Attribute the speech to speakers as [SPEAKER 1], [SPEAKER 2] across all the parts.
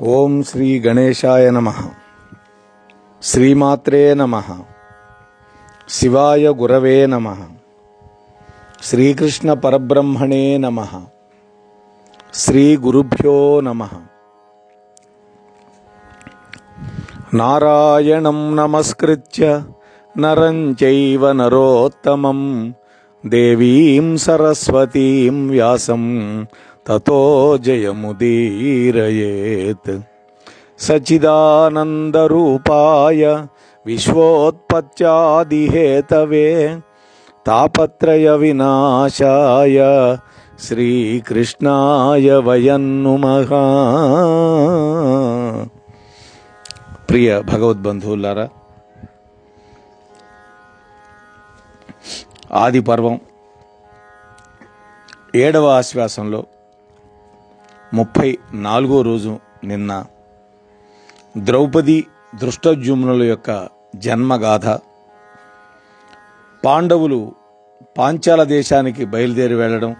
[SPEAKER 1] ఓం శ్రీ గణేశాయ నమః. శ్రీమాత్రే నమః. శివాయ గురవే నమః. శ్రీకృష్ణ పరబ్రహ్మణే నమః. శ్రీ గురుభ్యో నమః. నారాయణం నమస్కృత్య నరం చైవ నరోత్తమం దేవీం సరస్వతీం వ్యాసం తతో జయముదీరయేత్. సచ్చిదానందరూపాయ విశ్వోత్పత్యాదిహేతవే తాపత్రయ వినాశాయ శ్రీకృష్ణాయ వయం నుమః. ప్రియ భగవద్బంధువులారా, ఆది పర్వం 7వ ఆశ్వాసంలో 34వ రోజు నిన్న ద్రౌపది దృష్టద్యుమ్నుల యొక్క జన్మగాథ, పాండవులు పాంచాల దేశానికి బయలుదేరి వెళ్ళడం,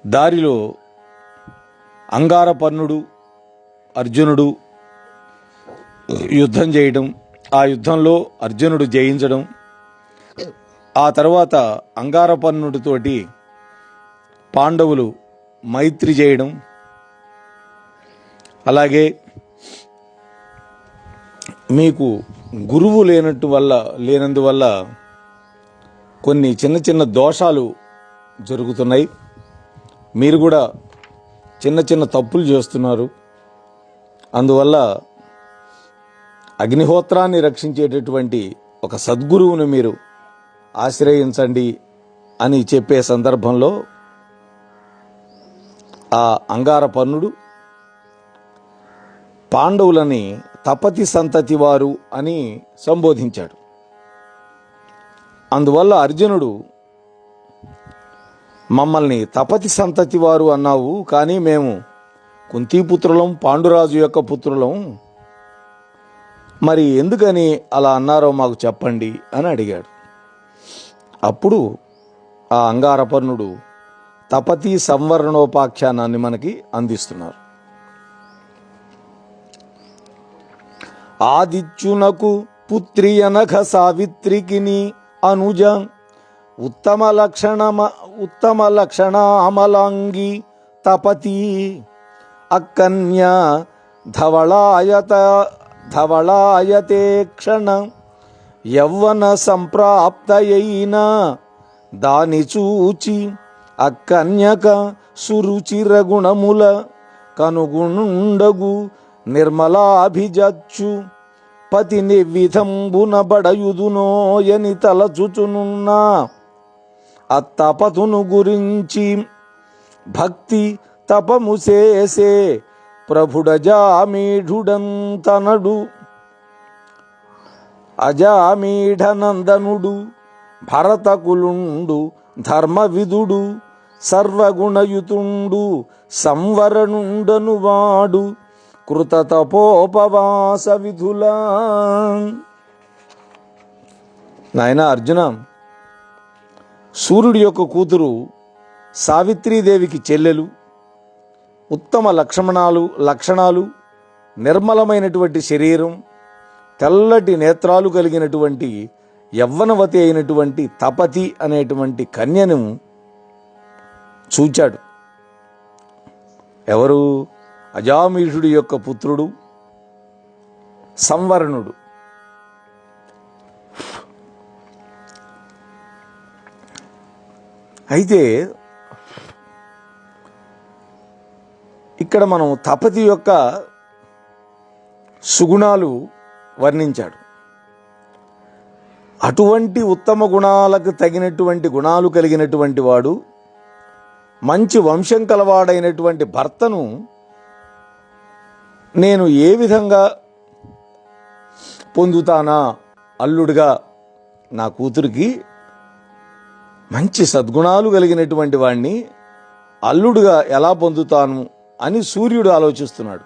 [SPEAKER 1] దారిలో అంగారపర్ణుడు అర్జునుడు యుద్ధం చేయడం, ఆ యుద్ధంలో అర్జునుడు జయించడం, ఆ తర్వాత అంగారపర్ణుడితోటి పాండవులు మైత్రి చేయడం, అలాగే మీకు గురువు లేనందువల్ల కొన్ని చిన్న చిన్న దోషాలు జరుగుతున్నాయి, మీరు కూడా చిన్న చిన్న తప్పులు చేస్తున్నారు, అందువల్ల అగ్నిహోత్రాన్ని రక్షించేటటువంటి ఒక సద్గురువును మీరు ఆశ్రయించండి అని చెప్పే సందర్భంలో ఆ అంగారపర్ణుడు పాండవులని తపతి సంతతి వారు అని సంబోధించాడు. అందువల్ల అర్జునుడు, మమ్మల్ని తపతి సంతతి వారు అన్నావు, కానీ మేము కుంతీపుత్రులం, పాండురాజు యొక్క పుత్రులం, మరి ఎందుకని అలా అన్నారో మాకు చెప్పండి అని అడిగాడు. అప్పుడు ఆ అంగారపర్ణుడు తపతి సంవరణోపాఖ్యానాన్ని మనకి అందిస్తున్నారు. ఆదిత్యునకు పుత్రి అనఘ సావిత్రికిని అనుజ ఉత్తమ లక్షణామలాంగి తపతి అకన్య ధవళాయతే క్షణ యవ్వన సంప్రాప్తయైన దాని చూచి అకన్యక సురుచిర గుణముల కనుగుండగు నిర్మలాభిజచ్చు పతి నిర్విధంబున బడయుదునోయని తలచుచునున్న అత్తపతును గురించి భక్తి తపము చేసే ప్రభుడజామీఢుడంతనడు అజామీఢనందనుడు భరతకులుండు ధర్మవిదుడు సర్వగుణయుతుండు సంవరణుండను వాడు కృత తపోపవాస విధులా. నాయన అర్జున, సూర్యుడి యొక్క కూతురు సావిత్రీదేవికి చెల్లెలు, ఉత్తమ లక్షణాలు, నిర్మలమైనటువంటి శరీరం, తెల్లటి నేత్రాలు కలిగినటువంటి యవ్వనవతి అయినటువంటి తపతి అనేటువంటి కన్యను చూచాడు. ఎవరు? అజామీషుడి యొక్క పుత్రుడు సంవరణుడు. అయితే ఇక్కడ మనం తపతి యొక్క సుగుణాలు వర్ణించాడు. అటువంటి ఉత్తమ గుణాలకు తగినటువంటి గుణాలు కలిగినటువంటి వాడు, మంచి వంశం కలవాడైనటువంటి భర్తను నేను ఏ విధంగా పొందుతానా? అల్లుడుగా నా కూతురికి మంచి సద్గుణాలు కలిగినటువంటి వాడిని అల్లుడుగా ఎలా పొందుతాను అని సూర్యుడు ఆలోచిస్తున్నాడు.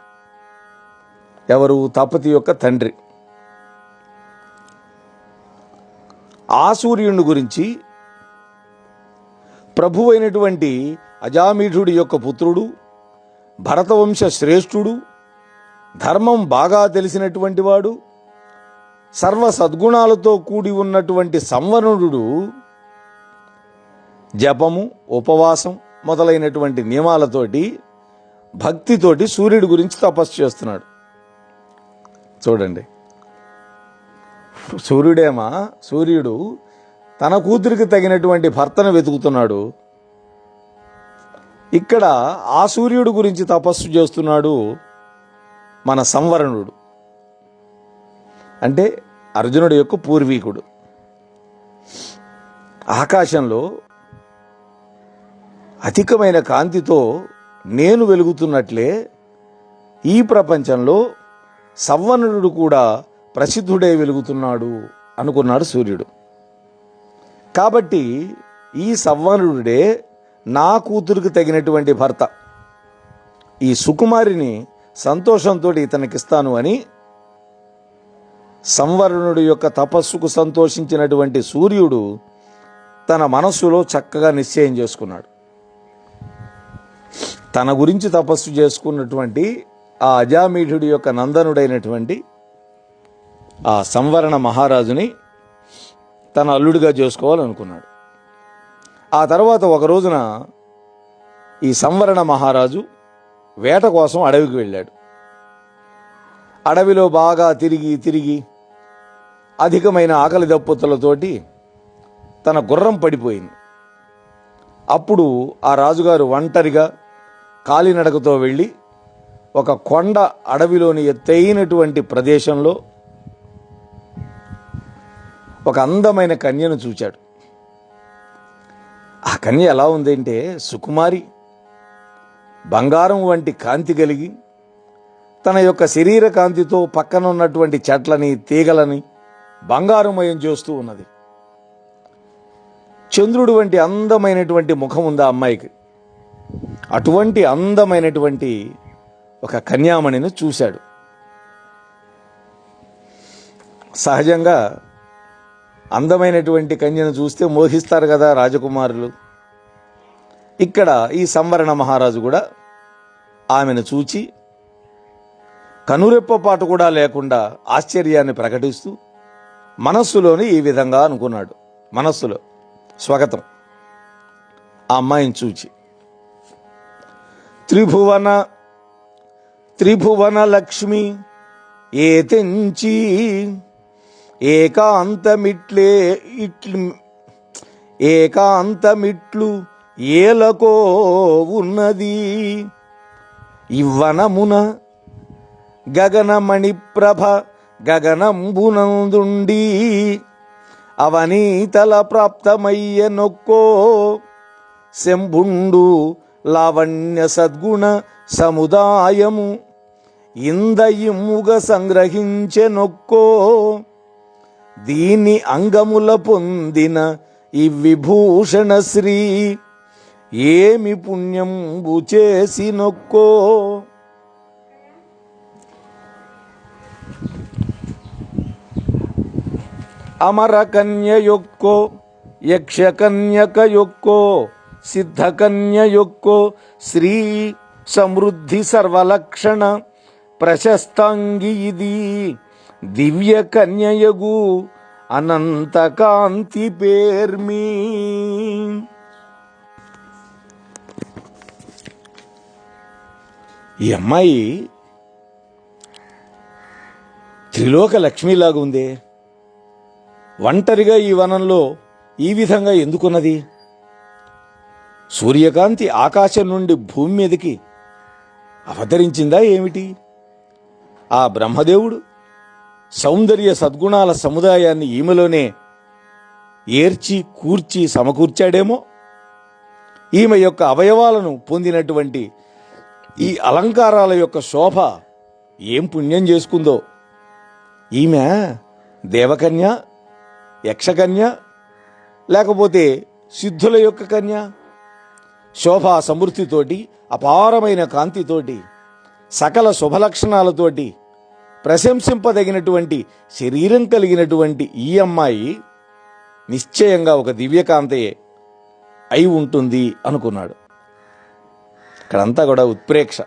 [SPEAKER 1] ఎవరు? తపతి యొక్క తండ్రి. ఆ సూర్యుని గురించి ప్రభువైనటువంటి అజామీఢుడి యొక్క పుత్రుడు, భరతవంశ శ్రేష్ఠుడు, ధర్మం బాగా తెలిసినటువంటి వాడు, సర్వ సద్గుణాలతో కూడి ఉన్నటువంటి సంవరణుడు జపము, ఉపవాసం మొదలైనటువంటి నియమాలతోటి, భక్తితోటి సూర్యుడి గురించి తపస్సు చేస్తున్నాడు. చూడండి, సూర్యుడు తన కూతురికి తగినటువంటి భర్తను వెతుకుతున్నాడు. ఇక్కడ ఆ సూర్యుడు గురించి తపస్సు చేస్తున్నాడు మన సంవరణుడు, అంటే అర్జునుడి యొక్క పూర్వీకుడు. ఆకాశంలో అధికమైన కాంతితో నేను వెలుగుతున్నట్లే ఈ ప్రపంచంలో సంవరణుడు కూడా ప్రసిద్ధుడై వెలుగుతున్నాడు అనుకున్నాడు సూర్యుడు. కాబట్టి ఈ సంవరణుడే నా కూతురికి తగినటువంటి భర్త, ఈ సుకుమారిని సంతోషంతో ఇతనికిస్తాను అని సంవరణుడి యొక్క తపస్సుకు సంతోషించినటువంటి సూర్యుడు తన మనస్సులో చక్కగా నిశ్చయం చేసుకున్నాడు. తన గురించి తపస్సు చేసుకున్నటువంటి ఆ అజామీఢుడి యొక్క నందనుడైనటువంటి ఆ సంవరణ మహారాజుని తన అల్లుడిగా చేసుకోవాలనుకున్నాడు. ఆ తర్వాత ఒక రోజున ఈ సంవరణ మహారాజు వేట కోసం అడవికి వెళ్ళాడు. అడవిలో బాగా తిరిగి అధికమైన ఆకలి దప్పుతులతోటి తన గుర్రం పడిపోయింది. అప్పుడు ఆ రాజుగారు ఒంటరిగా కాలినడకతో వెళ్ళి ఒక కొండ అడవిలోని ఎత్తైనటువంటి ప్రదేశంలో ఒక అందమైన కన్యను చూచాడు. ఆ కన్య ఎలా ఉందంటే సుకుమారి, బంగారం వంటి కాంతి కలిగి తన యొక్క శరీర కాంతితో పక్కన ఉన్నటువంటి చెట్లని, తీగలని బంగారుమయం చేస్తూ ఉన్నది. చంద్రుడు వంటి అందమైనటువంటి ముఖం ఉంది ఆ అమ్మాయికి. అటువంటి అందమైనటువంటి ఒక కన్యామణిని చూశాడు. సహజంగా అందమైనటువంటి కన్యను చూస్తే మోహిస్తారు కదా రాజకుమారులు. ఇక్కడ ఈ సంవరణ మహారాజు కూడా ఆమెను చూచి కనురెప్పపాటు కూడా లేకుండా ఆశ్చర్యాన్ని ప్రకటిస్తూ మనస్సులోని ఈ విధంగా అనుకున్నాడు. మనస్సులో స్వాగతం ఆ అమ్మాయిని చూచి, త్రిభువన లక్ష్మి ఏ తెంచి ఏకాంతమిట్లు ఏలకో ఉన్నది ఇవ్వనమున గగనమణి ప్రభ గగనంబునందుండి అవనీతల ప్రాప్తమయ్య నొక్కో శంభుండు లావణ్య సద్గుణ సముదాయము ఇందయిముగ సంగ్రహించె నొక్కో దీని అంగముల పొందిన ఈ విభూషణ శ్రీ ఏమి పుణ్యంబు చేసి నొక్కో. అమర కన్య యొక్కో, యక్షకన్యక యొక్కో, సిద్ధకన్య యొక్కో, శ్రీ సమృద్ధి సర్వలక్షణ ప్రశస్తాంగి ఇది దివ్య కన్యయగు అనంత కాంతి పేర్మి. ఈ అమ్మాయి త్రిలోక లక్ష్మిలాగా ఉందే, ఒంటరిగా ఈ వనంలో ఈ విధంగా ఎందుకున్నది? సూర్యకాంతి ఆకాశం నుండి భూమి మీదకి అవతరించిందా ఏమిటి? ఆ బ్రహ్మదేవుడు సౌందర్య సద్గుణాల సముదాయాన్ని ఈమెలోనే ఏర్చి కూర్చి సమకూర్చాడేమో. ఈమె యొక్క అవయవాలను పొందినటువంటి ఈ అలంకారాల యొక్క శోభ ఏం పుణ్యం చేసుకుందో. ఈమె దేవకన్య, యక్షకన్య, లేకపోతే సిద్ధుల యొక్క కన్య. శోభా సమృద్ధితోటి, అపారమైన కాంతితోటి, సకల శుభలక్షణాలతోటి ప్రశంసింపదగినటువంటి శరీరం కలిగినటువంటి ఈ అమ్మాయి నిశ్చయంగా ఒక దివ్యకాంతయే అయి ఉంటుంది అనుకున్నాడు. ఇక్కడంతా కూడా ఉత్ప్రేక్ష.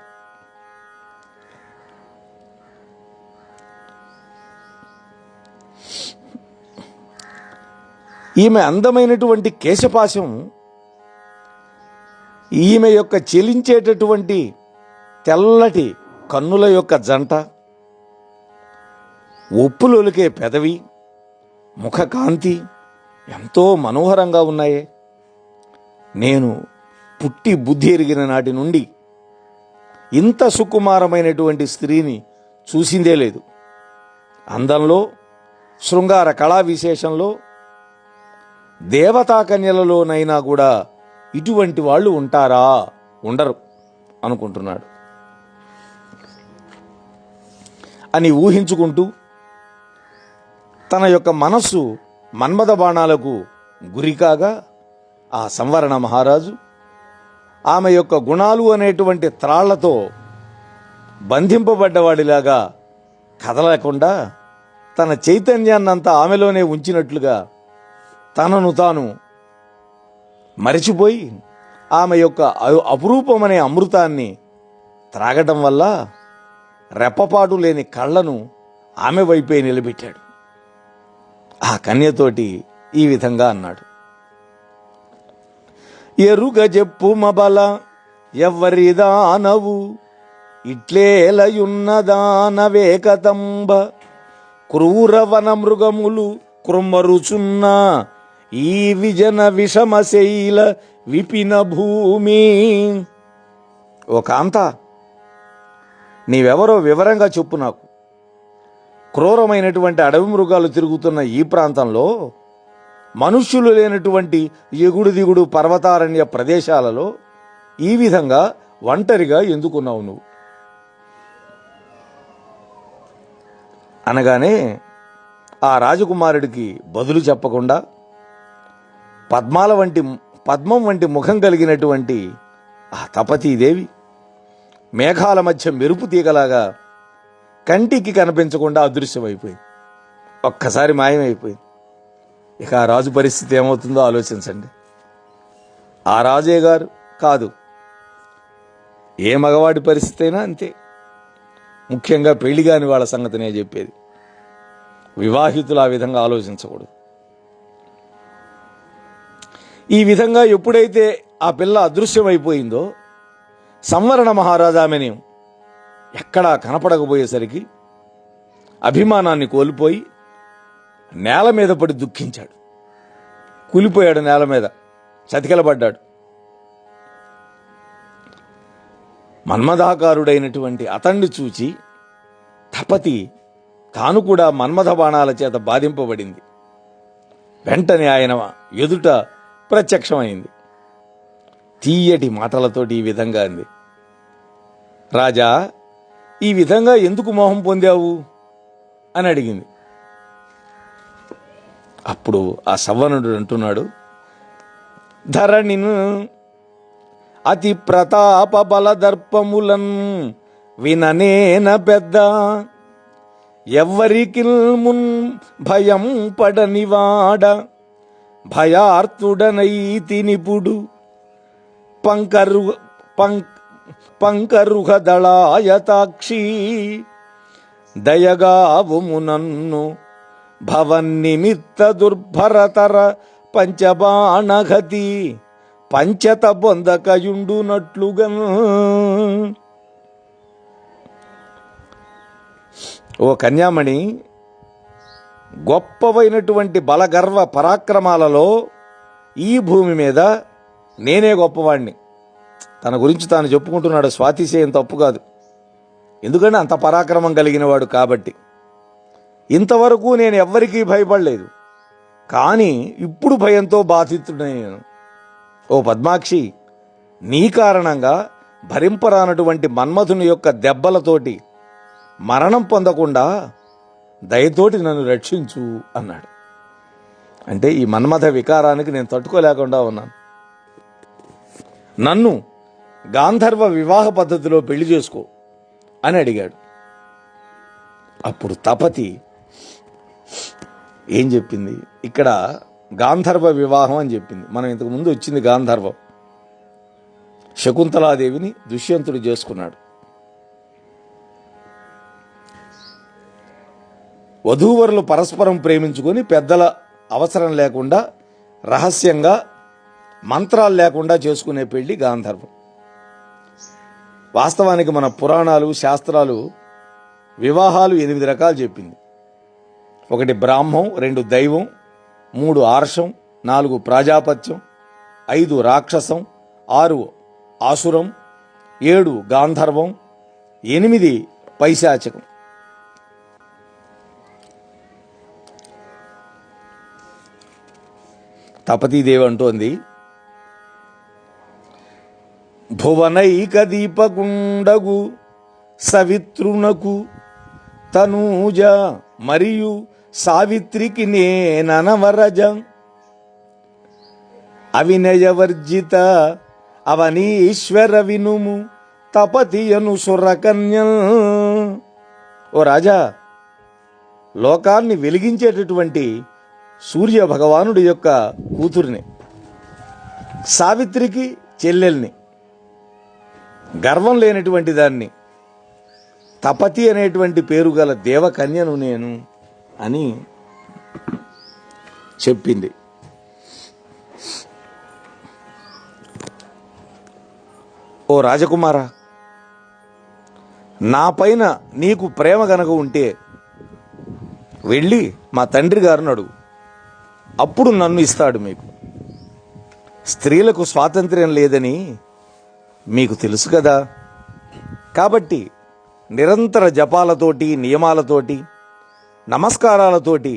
[SPEAKER 1] ఈమె అందమైనటువంటి కేశపాశం, ఈమె యొక్క చెలించేటటువంటి తెల్లటి కన్నుల యొక్క జంట, ఒప్పులొలికే పెదవి, ముఖకాంతి ఎంతో మనోహరంగా ఉన్నాయే. నేను పుట్టి బుద్ధి ఎరిగిన నాటి నుండి ఇంత సుకుమారమైనటువంటి స్త్రీని చూసిందే లేదు. అందంలో, శృంగార కళా విశేషంలో, దేవతా కన్యలలోనైనా కూడా ఇటువంటి వాళ్ళు ఉంటారా? ఉండరు అనుకుంటున్నాడు. అని ఊహించుకుంటూ తన యొక్క మనస్సు మన్మథ బాణాలకు గురికాగా ఆ సంవరణ మహారాజు ఆమె యొక్క గుణాలు అనేటువంటి త్రాళ్లతో బంధింపబడ్డవాడిలాగా కదలకుండా తన చైతన్యాన్నంతా ఆమెలోనే ఉంచినట్లుగా తనను తాను మరిచిపోయి ఆమె యొక్క అపురూపమనే అమృతాన్ని త్రాగటం వల్ల రెప్పపాటు లేని కళ్ళను ఆమె వైపే నిలబెట్టాడు. ఆ కన్యతోటి ఈ విధంగా అన్నాడు: ఎరుగ చెప్పు మబల ఎవ్వరిదానవు, ఇట్లేలయున్నదానవేకతంబ, క్రూరవన మృగములు కృమ్మరుచున్న ఈ విజన విషమశైల విపిన భూమి. ఓ కాంత, నీవెవరో వివరంగా చెప్పు నాకు. క్రూరమైనటువంటి అడవి మృగాలు తిరుగుతున్న ఈ ప్రాంతంలో, మనుష్యులు లేనటువంటి ఎగుడు దిగుడు పర్వతారణ్య ప్రదేశాలలో ఈ విధంగా ఒంటరిగా ఎందుకున్నావు నువ్వు అనగానే ఆ రాజకుమారుడికి బదులు చెప్పకుండా పద్మం వంటి ముఖం కలిగినటువంటి ఆ తపతీదేవి మేఘాల మధ్య మెరుపు తీగలాగా కంటికి కనిపించకుండా అదృశ్యమైపోయింది. ఒక్కసారి మాయమైపోయింది. ఇక ఆ రాజు పరిస్థితి ఏమవుతుందో ఆలోచించండి. ఆ రాజే గారు కాదు, ఏ మగవాడి పరిస్థితి అయినా అంతే. ముఖ్యంగా పెళ్లి కాని వాళ్ళ సంగతినే చెప్పేది. వివాహితులు ఆ విధంగా ఆలోచించకూడదు. ఈ విధంగా ఎప్పుడైతే ఆ పిల్ల అదృశ్యమైపోయిందో, సంవరణ మహారాజు ఆమెని ఎక్కడా కనపడకపోయేసరికి అభిమానాన్ని కోల్పోయి నేల మీద పడి దుఃఖించాడు. కూలిపోయాడు, నేల మీద చతికిలబడ్డాడు. మన్మథాకారుడైనటువంటి అతన్ని చూచి తపతి తాను కూడా మన్మథ బాణాల చేత బాధింపబడింది. వెంటనే ఆయన ఎదుట ప్రత్యక్షమైంది. తీయటి మాటలతోటి ఈ విధంగా అంది: రాజా, ఈ విధంగా ఎందుకు మోహం పొందావు అని అడిగింది. అప్పుడు ఆ సవ్వనుడు అంటున్నాడు: ధరణిను అతి ప్రతాప బలదర్పములన్ విననేన పెద్ద, ఎవ్వరికి మున్ భయం పడనివాడ, భయార్తుడనైతి నిపుడు పంకరుహ దళాయతాక్షి, దయగావుము నన్ను భవన్నిమిత్త దుర్భరతర పంచబాణగతి, పంచత బొందకయుండునట్లుగా. ఓ కన్యామణి, గొప్పవైనటువంటి బలగర్వ పరాక్రమాలలో ఈ భూమి మీద నేనే గొప్పవాణ్ణి. తన గురించి తాను చెప్పుకుంటున్నాడు. స్వాతిశయం తప్పు కాదు, ఎందుకంటే అంత పరాక్రమం కలిగిన వాడు కాబట్టి. ఇంతవరకు నేను ఎవ్వరికీ భయపడలేదు, కానీ ఇప్పుడు భయంతో బాధితుడయ్యాను. ఓ పద్మాక్షి, నీ కారణంగా భరింపరానటువంటి మన్మథుని యొక్క దెబ్బలతోటి మరణం పొందకుండా దయతోటి నన్ను రక్షించు అన్నాడు. అంటే ఈ మన్మథ వికారానికి నేను తట్టుకోలేకుండా ఉన్నాను. నన్ను గాంధర్వ వివాహ పద్ధతిలో పెళ్లి చేసుకో అని అడిగాడు. అప్పుడు తపతి ఏం చెప్పింది? ఇక్కడ గాంధర్వ వివాహం అని చెప్పింది. మనం ఇంతకు ముందు వచ్చింది గాంధర్వం. శకుంతలాదేవిని దుష్యంతుడు చేసుకున్నాడు. వధూవరులు పరస్పరం ప్రేమించుకొని పెద్దల అవసరం లేకుండా రహస్యంగా మంత్రాలు లేకుండా చేసుకునే పెళ్లి గాంధర్వం. వాస్తవానికి మన పురాణాలు శాస్త్రాలు వివాహాలు 8 రకాలు చెప్పింది. 1 బ్రాహ్మం, 2 దైవం, 3 ఆర్షం, 4 ప్రాజాపత్యం, 5 రాక్షసం, 6 ఆసురం, 7 గాంధర్వం, 8 పైశాచకం. తపతీదేవి అంటోంది, భువనైక దీపగుండగు సవిత్రునకు తనూజ మరియు సావిత్రికి నేననవరజ అవినయవర్జిత అవనీశ్వర వినుము తపతియను సురకన్యల్. ఓ రాజా, లోకాన్ని వెలిగించేటటువంటి సూర్య భగవానుడి యొక్క కూతురిని, సావిత్రికి చెల్లెల్ని, గర్వం లేనటువంటి దాన్ని, తపతి అనేటువంటి పేరు గల దేవకన్యను నేను అని చెప్పింది. ఓ రాజకుమార, నా పైన నీకు ప్రేమ గనక ఉంటే వెళ్ళి మా తండ్రి గారిని అడుగు, అప్పుడు నన్ను ఇస్తాడు మీకు. స్త్రీలకు స్వాతంత్ర్యం లేదని మీకు తెలుసు కదా. కాబట్టి నిరంతర జపాలతోటి, నియమాలతోటి, నమస్కారాలతోటి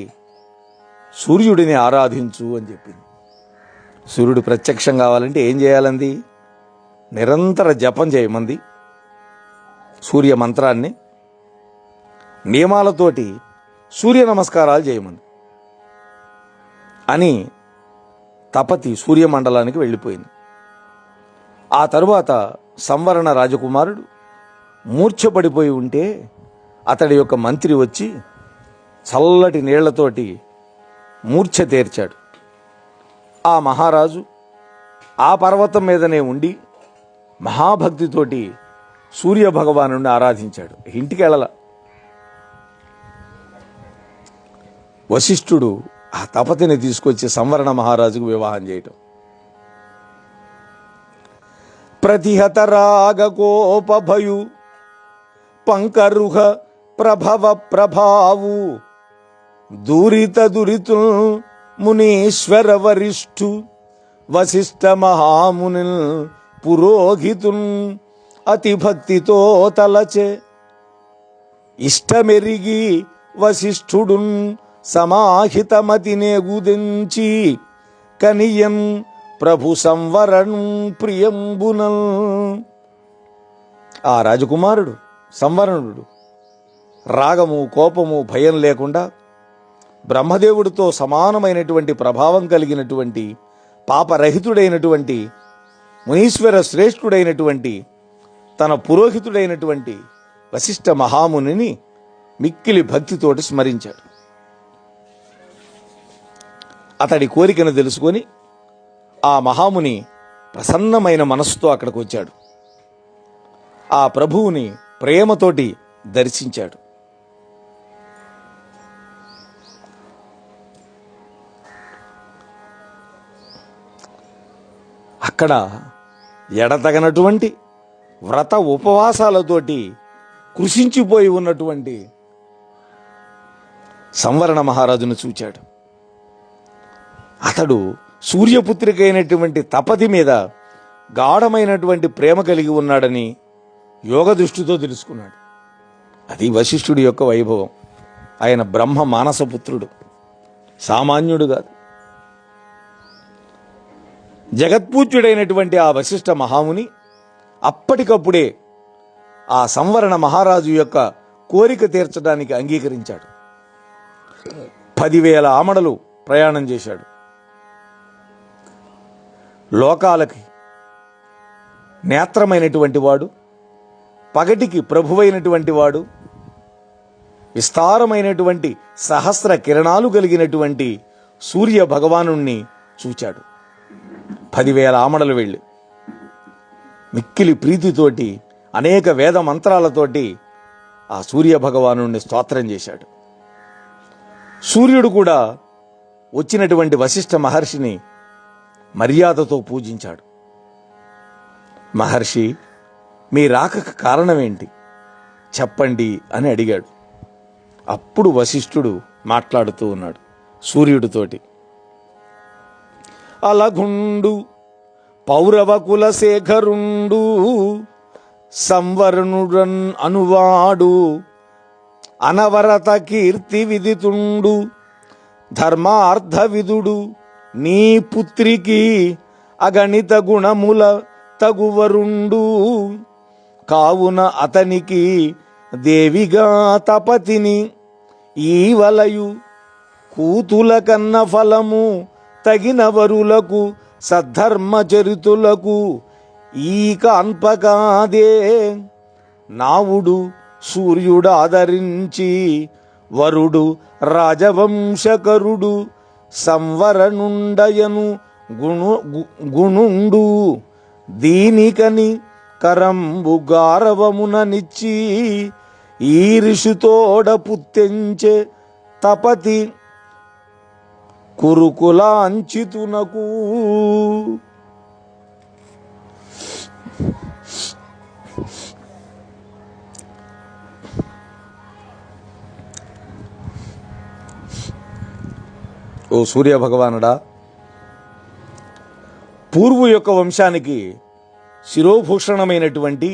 [SPEAKER 1] సూర్యుడిని ఆరాధించు అని చెప్పింది. సూర్యుడు ప్రత్యక్షం కావాలంటే ఏం చేయాలంది? నిరంతర జపం చేయమంది సూర్య మంత్రాన్ని, నియమాలతోటి సూర్య నమస్కారాలు చేయమంది అని తపతి సూర్యమండలానికి వెళ్ళిపోయింది. ఆ తరువాత సంవరణ రాజకుమారుడు మూర్ఛపడిపోయి ఉంటే అతడి యొక్క మంత్రి వచ్చి చల్లటి నీళ్లతోటి మూర్ఛ తీర్చాడు. ఆ మహారాజు ఆ పర్వతం మీదనే ఉండి మహాభక్తితోటి సూర్య భగవాను ఆరాధించాడు. ఇంటికి వెళ్ళల. వశిష్ఠుడు ఆ తపతిని తీసుకొచ్చి సంవరణ మహారాజుకు వివాహం చేయటం. ప్రతిహత రాగకోపభయు పంకరుహ ప్రభవ ప్రభావు దూరిత దురితు మునీశ్వర వరిష్ఠు వశిష్ఠ మహామునిల్ పురోహితున్ అతి భక్తితో తలచే ఇష్టమెరిగి వశిష్ఠుడున్ సమాహితమతినే గుదించి కనియం ప్రభు సంవరణం ప్రియంబునల్. ఆ రాజకుమారుడు సంవరణుడు రాగము, కోపము, భయం లేకుండా బ్రహ్మదేవుడితో సమానమైనటువంటి ప్రభావం కలిగినటువంటి పాపరహితుడైనటువంటి మునీశ్వర శ్రేష్ఠుడైనటువంటి తన పురోహితుడైనటువంటి వశిష్ఠ మహామునిని మిక్కిలి భక్తితోటి స్మరించాడు. అతడి కోరికను తెలుసుకొని ఆ మహాముని ప్రసన్నమైన మనస్సుతో అక్కడికి వచ్చాడు. ఆ ప్రభువుని ప్రేమతోటి దర్శించాడు. అక్కడ ఎడతగనటువంటి వ్రత ఉపవాసాలతోటి కృషించిపోయి ఉన్నటువంటి సంవరణ మహారాజును చూచాడు. అతడు సూర్యపుత్రిక అయినటువంటి తపతి మీద గాఢమైనటువంటి ప్రేమ కలిగి ఉన్నాడని యోగ దృష్టితో తెలుసుకున్నాడు. అది వశిష్ఠుడి యొక్క వైభవం. ఆయన బ్రహ్మ మానసపుత్రుడు, సామాన్యుడు కాదు. జగత్పూజ్యుడైనటువంటి ఆ వశిష్ఠ మహాముని అప్పటికప్పుడే ఆ సంవరణ మహారాజు యొక్క కోరిక తీర్చడానికి అంగీకరించాడు. 10,000 ఆమడలు ప్రయాణం చేశాడు. లోకాలకి నేత్రమైనటువంటి వాడు, పగటికి ప్రభువైనటువంటి వాడు, విస్తారమైనటువంటి సహస్ర కిరణాలు కలిగినటువంటి సూర్య భగవాను చూచాడు. 10,000 ఆమడలు వెళ్ళి మిక్కిలి ప్రీతితోటి అనేక వేద మంత్రాలతోటి ఆ సూర్య భగవాను స్తోత్రం చేశాడు. సూర్యుడు కూడా వచ్చినటువంటి వశిష్ఠ మహర్షిని మర్యాదతో పూజించాడు. మహర్షి, మీ రాకకు కారణమేంటి చెప్పండి అని అడిగాడు. అప్పుడు వశిష్ఠుడు మాట్లాడుతూ ఉన్నాడు సూర్యుడితోటి. అలగుండు పౌరవ కులశేఖరుండు సంవరణుడన్ అనువాడు అనవరత కీర్తి విదితుండు ధర్మార్థ విదుడు నీ పుత్రికి అగణిత గుణముల తగువరుండు కావున అతనికి దేవిగా తపతిని ఈవలయు కూతుల కన్న ఫలము తగిన వరులకు సద్ధర్మచరితులకు ఈ కాన్పకాదే నావుడు సూర్యుడాదరించి వరుడు రాజవంశకరుడు సంవరణుండయను గుణుండు దీనికని కరంబు గారవముననిచ్చి ఈ ఋషితోడ పుత్తెంచే తపతి కురుకులాంచితునకు. ఓ సూర్య భగవానుడా, పూర్వు యొక్క వంశానికి శిరోభూషణమైనటువంటి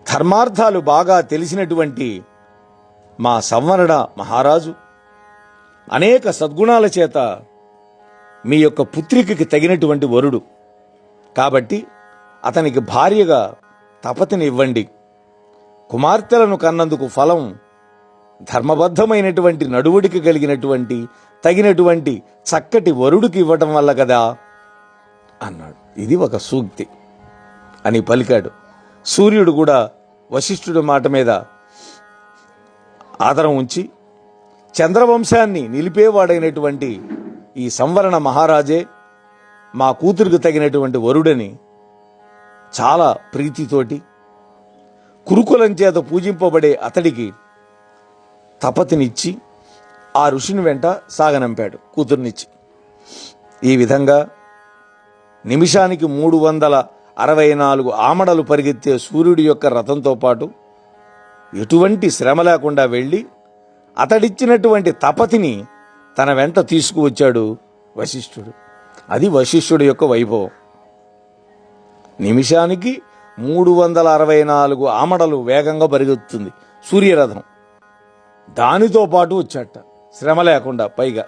[SPEAKER 1] ధర్మార్థాలు బాగా తెలిసినటువంటి మా సంవరణ మహారాజు అనేక సద్గుణాల చేత మీ యొక్క పుత్రికకి తగినటువంటి వరుడు కాబట్టి అతనికి భార్యగా తపతిని ఇవ్వండి. కుమార్తెలను కన్నందుకు ఫలం ధర్మబద్ధమైనటువంటి నడువుడికి కలిగినటువంటి తగినటువంటి చక్కటి వరుడికి ఇవ్వటం వల్ల కదా అన్నాడు. ఇది ఒక సూక్తి అని పలికాడు. సూర్యుడు కూడా వశిష్ఠుడి మాట మీద ఆదరం ఉంచి చంద్రవంశాన్ని నిలిపేవాడైనటువంటి ఈ సంవరణ మహారాజే మా కూతురికి తగినటువంటి వరుడని చాలా ప్రీతితోటి కురుకులం చేత పూజింపబడే అతడికి తపతినిచ్చి ఆ ఋషిని వెంట సాగనంపాడు కూతుర్నిచ్చి. ఈ విధంగా నిమిషానికి 364 ఆమడలు పరిగెత్తే సూర్యుడి యొక్క రథంతో పాటు ఎటువంటి శ్రమ లేకుండా వెళ్ళి అతడిచ్చినటువంటి తపతిని తన వెంట తీసుకువచ్చాడు వశిష్ఠుడు. అది వశిష్ఠుడి యొక్క వైభవం. నిమిషానికి 364 ఆమడలు వేగంగా పరిగెత్తుతుంది సూర్యరథం. దానితో పాటు వచ్చాట శ్రమ లేకుండా. పైగా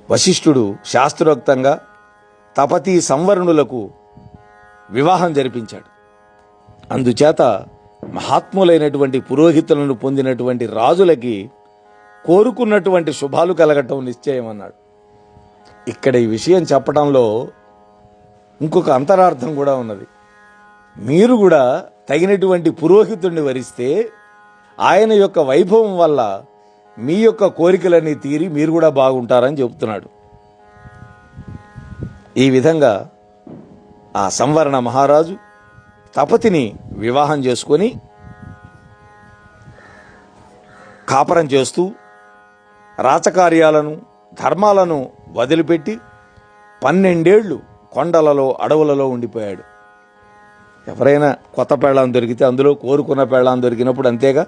[SPEAKER 1] వశిష్ఠుడు శాస్త్రోక్తంగా తపతి సంవరణులకు వివాహం జరిపించాడు. అందుచేత మహాత్ములైనటువంటి పురోహితులను పొందినటువంటి రాజులకి కోరుకున్నటువంటి శుభాలు కలగటం నిశ్చయమన్నాడు. ఇక్కడ ఈ విషయం చెప్పడంలో ఇంకొక అంతరార్థం కూడా ఉన్నది. మీరు కూడా తగినటువంటి పురోహితుడిని వరిస్తే ఆయన యొక్క వైభవం వల్ల మీ యొక్క కోరికలన్నీ తీరి మీరు కూడా బాగుంటారని చెబుతున్నాడు. ఈ విధంగా ఆ సంవరణ మహారాజు తపతిని వివాహం చేసుకొని కాపరం చేస్తూ రాచకార్యాలను ధర్మాలను వదిలిపెట్టి 12 ఏళ్ళు కొండలలో అడవులలో ఉండిపోయాడు. ఎవరైనా కొత్త పెళ్ళాం దొరికితే అందులో కోరుకున్న పెళ్ళాం దొరికినప్పుడు అంతేగా,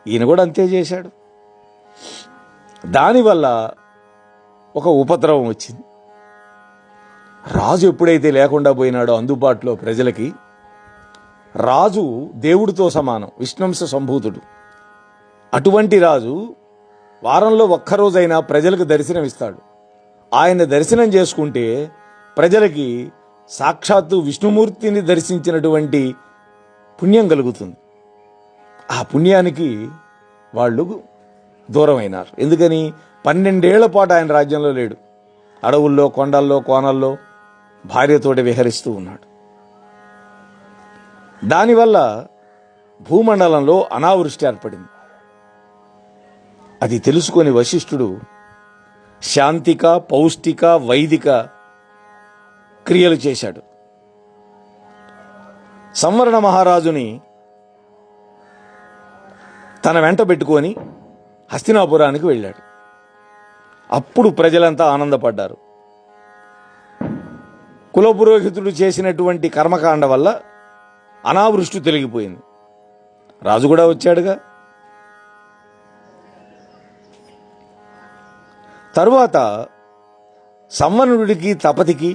[SPEAKER 1] ఈయన కూడా అంతే చేశాడు. దానివల్ల ఒక ఉపద్రవం వచ్చింది. రాజు ఎప్పుడైతే లేకుండా పోయినాడో అందుబాటులో ప్రజలకి, రాజు దేవుడితో సమానం, విష్ణుంశ సంభూతుడు. అటువంటి రాజు వారంలో ఒక్కరోజైనా ప్రజలకు దర్శనమిస్తాడు. ఆయన దర్శనం చేసుకుంటే ప్రజలకి సాక్షాత్తు విష్ణుమూర్తిని దర్శించినటువంటి పుణ్యం కలుగుతుంది. ఆ పుణ్యానికి వాళ్ళు దూరమైనారు. ఎందుకని? 12 ఏళ్ల పాటు ఆయన రాజ్యంలో లేడు. అడవుల్లో, కొండల్లో, కోనల్లో భార్యతోటి విహరిస్తూ ఉన్నాడు. దానివల్ల భూమండలంలో అనావృష్టి ఏర్పడింది. అది తెలుసుకొని వశిష్ఠుడు శాంతిక, పౌష్టిక, వైదిక క్రియలు చేశాడు. సంవరణ మహారాజుని తన వెంట పెట్టుకొని హస్తినాపురానికి వెళ్ళాడు. అప్పుడు ప్రజలంతా ఆనందపడ్డారు. కులపురోహితుడు చేసినటువంటి కర్మకాండ వల్ల అనావృష్టి తొలగిపోయింది. రాజు కూడా వచ్చాడుగా. తరువాత సంవరణుడికి తపతికి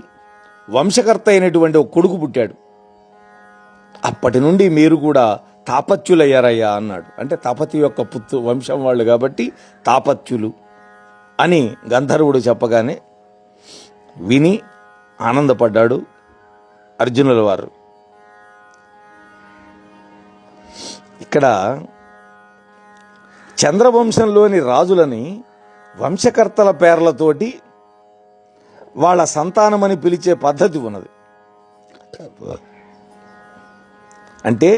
[SPEAKER 1] వంశకర్త అయినటువంటి ఒక కొడుకు పుట్టాడు. అప్పటి నుండి మీరు కూడా తాపత్యులయ్యారయ్యా అన్నాడు. అంటే తపతి యొక్క వంశం వాళ్ళు కాబట్టి తాపత్యులు అని గంధర్వుడు చెప్పగానే విని ఆనందపడ్డాడు అర్జునుల వారు. ఇక్కడ చంద్రవంశంలోని రాజులని వంశకర్తల పేర్లతోటి వాళ్ళ సంతానమని పిలిచే పద్ధతి ఉన్నది. అంటే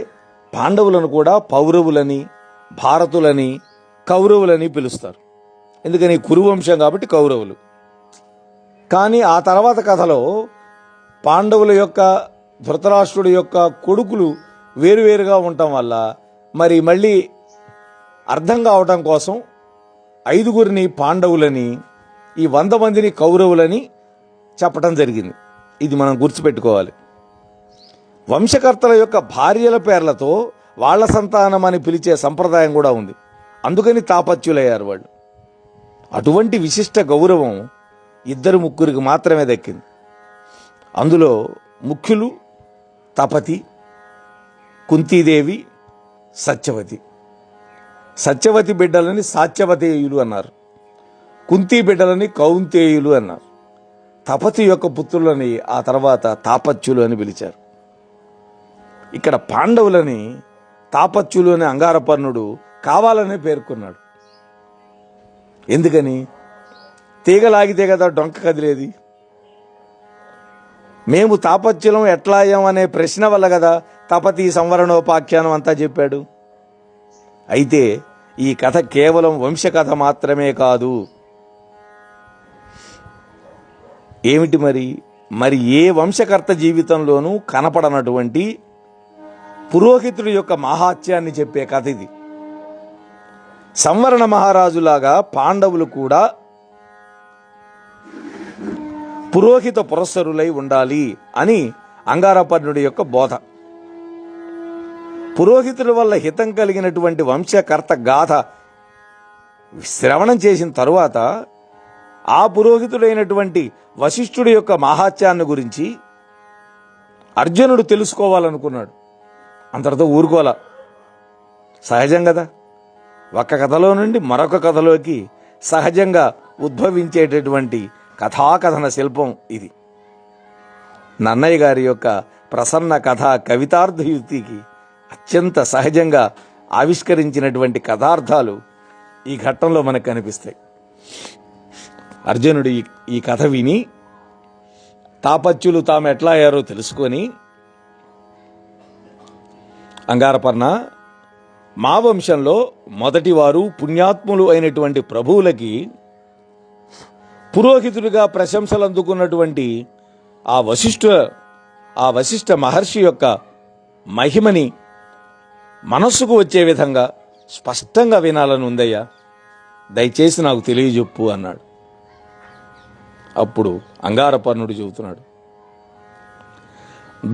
[SPEAKER 1] పాండవులను కూడా పౌరవులని, భారతులని, కౌరవులని పిలుస్తారు. ఎందుకని కురువంశం కాబట్టి కౌరవులు. కానీ ఆ తర్వాత కథలో పాండవుల యొక్క ధృతరాష్ట్రుడి యొక్క కొడుకులు వేరువేరుగా ఉండటం వల్ల మరి మళ్ళీ అర్థం కావటం కోసం 5గురిని పాండవులని, ఈ 100 మందిని కౌరవులని చెప్పటం జరిగింది. ఇది మనం గుర్తుపెట్టుకోవాలి. వంశకర్తల యొక్క భార్యల పేర్లతో వాళ్ల సంతానం అని పిలిచే సంప్రదాయం కూడా ఉంది. అందుకని తాపత్యులయ్యారు వాళ్ళు. అటువంటి విశిష్ట గౌరవం 2-3 మాత్రమే దక్కింది. అందులో ముఖ్యులు తపతి, కుంతీదేవి, సత్యవతి. సత్యవతి బిడ్డలని సాత్యవతేయులు అన్నారు. కుంతీ బిడ్డలని కౌంతేయులు అన్నారు. తపతి యొక్క పుత్రులని ఆ తర్వాత తాపత్యులు అని పిలిచారు. ఇక్కడ పాండవులని తాపత్యులు అని అంగారపర్ణుడు కావాలనే పేర్కొన్నాడు. ఎందుకని? తీగలాగితే కదా డొంక కదిలేది. మేము తాపత్యులం ఎట్లా అయ్యాం అనే ప్రశ్న వల్ల కదా తపతి సంవరణోపాఖ్యానం అంతా చెప్పాడు. అయితే ఈ కథ కేవలం వంశకథ మాత్రమే కాదు. ఏమిటి మరి ఏ వంశకర్త జీవితంలోనూ కనపడనటువంటి పురోహితుడి యొక్క మహాత్యాన్ని చెప్పే కథ ఇది. సంవరణ మహారాజులాగా పాండవులు కూడా పురోహిత పురస్సరులై ఉండాలి అని అంగారపర్ణుడి యొక్క బోధ. పురోహితుల వల్ల హితం కలిగినటువంటి వంశకర్త గాథ శ్రవణం చేసిన తరువాత ఆ పురోహితుడైనటువంటి వశిష్ఠుడి యొక్క మహాత్యాన్ని గురించి అర్జునుడు తెలుసుకోవాలనుకున్నాడు. అంతటితో ఊరుకోలా. సహజం కదా, ఒక కథలో నుండి మరొక కథలోకి సహజంగా ఉద్భవించేటటువంటి కథాకథన శిల్పం ఇది. నన్నయ్య గారి యొక్క ప్రసన్న కథ కవితార్థయుక్తికి అత్యంత సహజంగా ఆవిష్కరించినటువంటి కథార్థాలు ఈ ఘట్టంలో మనకు కనిపిస్తాయి. అర్జునుడు ఈ కథ విని తాపత్యులు తాము ఎట్లా అయ్యారో తెలుసుకొని, అంగారపర్ణ, మా వంశంలో మొదటివారు పుణ్యాత్ములు అయినటువంటి ప్రభువులకి పురోహితుడిగా ప్రశంసలు అందుకున్నటువంటి ఆ వశిష్ఠ మహర్షి యొక్క మహిమని మనస్సుకు వచ్చే విధంగా స్పష్టంగా వినాలని ఉందయ్యా, దయచేసి నాకు తెలియజెప్పు అన్నాడు. అప్పుడు అంగారపర్ణుడు చెబుతున్నాడు,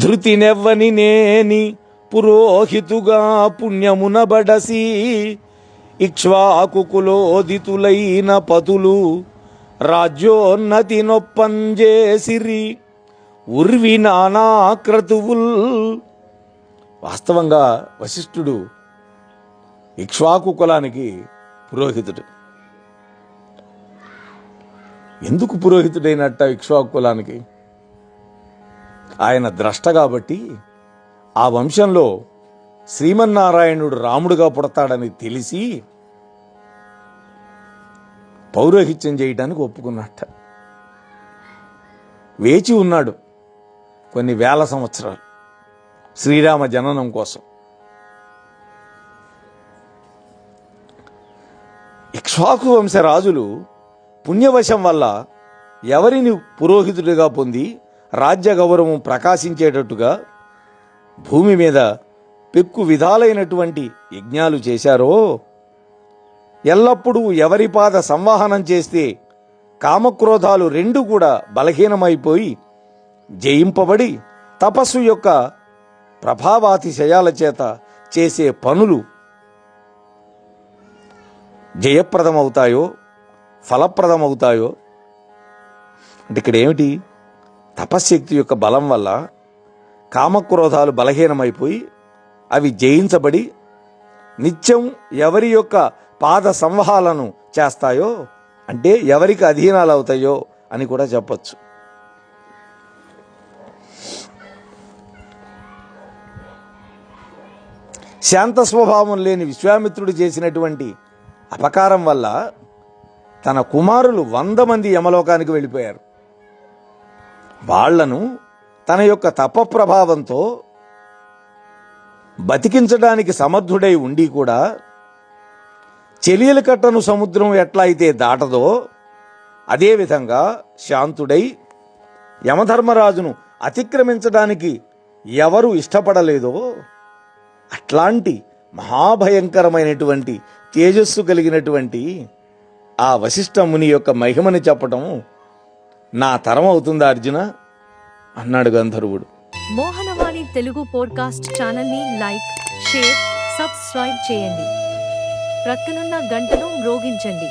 [SPEAKER 1] ధృతినెవ్వని నేని పురోహితుగా పుణ్యమున బడసి ఇక్ష్వాకుకులోదితులైన పతులు రాజ్యోన్నతి నొప్పంజేసిరి ఉర్వి నానాక్రతువుల్. వాస్తవంగా వశిష్ఠుడు ఇక్ష్వాకు కులానికి పురోహితుడు. ఎందుకు పురోహితుడైనట్ట ఇక్ష్వాకు కులానికి? ఆయన ద్రష్ట కాబట్టి ఆ వంశంలో శ్రీమన్నారాయణుడు రాముడుగా పుడతాడని తెలిసి పౌరోహిత్యం చేయడానికి ఒప్పుకున్నట్ట. వేచి ఉన్నాడు కొన్ని వేల సంవత్సరాలు శ్రీరామ జననం కోసం. ఇక్ష్వాకు వంశ రాజులు పుణ్యవశం వల్ల ఎవరిని పురోహితుడిగా పొంది రాజ్య గౌరవం ప్రకాశించేటట్టుగా భూమి మీద పెక్కు విధాలైనటువంటి యజ్ఞాలు చేశారో, ఎల్లప్పుడూ ఎవరి పాద సంవాహనం చేస్తే కామక్రోధాలు 2 కూడా బలహీనమైపోయి జయింపబడి తపస్సు యొక్క ప్రభావాతిశయాల చేత చేసే పనులు జయప్రదమవుతాయో ఫలప్రదమవుతాయో అంటే ఇక్కడ ఏమిటి? తపశ్శక్తి యొక్క బలం వల్ల కామక్రోధాలు బలహీనమైపోయి అవి జయించబడి నిత్యం ఎవరి యొక్క పాద సంవహాలను చేస్తాయో అంటే ఎవరికి అధీనాలు అవుతాయో అని కూడా చెప్పచ్చు. శాంత స్వభావం లేని విశ్వామిత్రుడు చేసినటువంటి అపకారం వల్ల తన కుమారులు 100 మంది యమలోకానికి వెళ్ళిపోయారు. వాళ్లను తన యొక్క తప ప్రభావంతో బతికించడానికి సమర్థుడై ఉండి కూడా చెలియల కట్టను సముద్రం ఎట్లా అయితే దాటదో అదేవిధంగా శాంతుడై యమధర్మరాజును అతిక్రమించడానికి ఎవరు ఇష్టపడలేదో అట్లాంటి మహాభయంకరమైనటువంటి తేజస్సు కలిగినటువంటి ఆ వశిష్ఠ ముని యొక్క మహిమని చెప్పటం నా తరం అవుతుందా అర్జున అన్నాడు గంధర్వుడు.
[SPEAKER 2] మోహనవాణి తెలుగు పోడ్కాస్ట్ ఛానల్ని లైక్, షేర్, సబ్స్క్రైబ్ చేయండి. ప్రక్కనున్న గంటను మ్రోగించండి.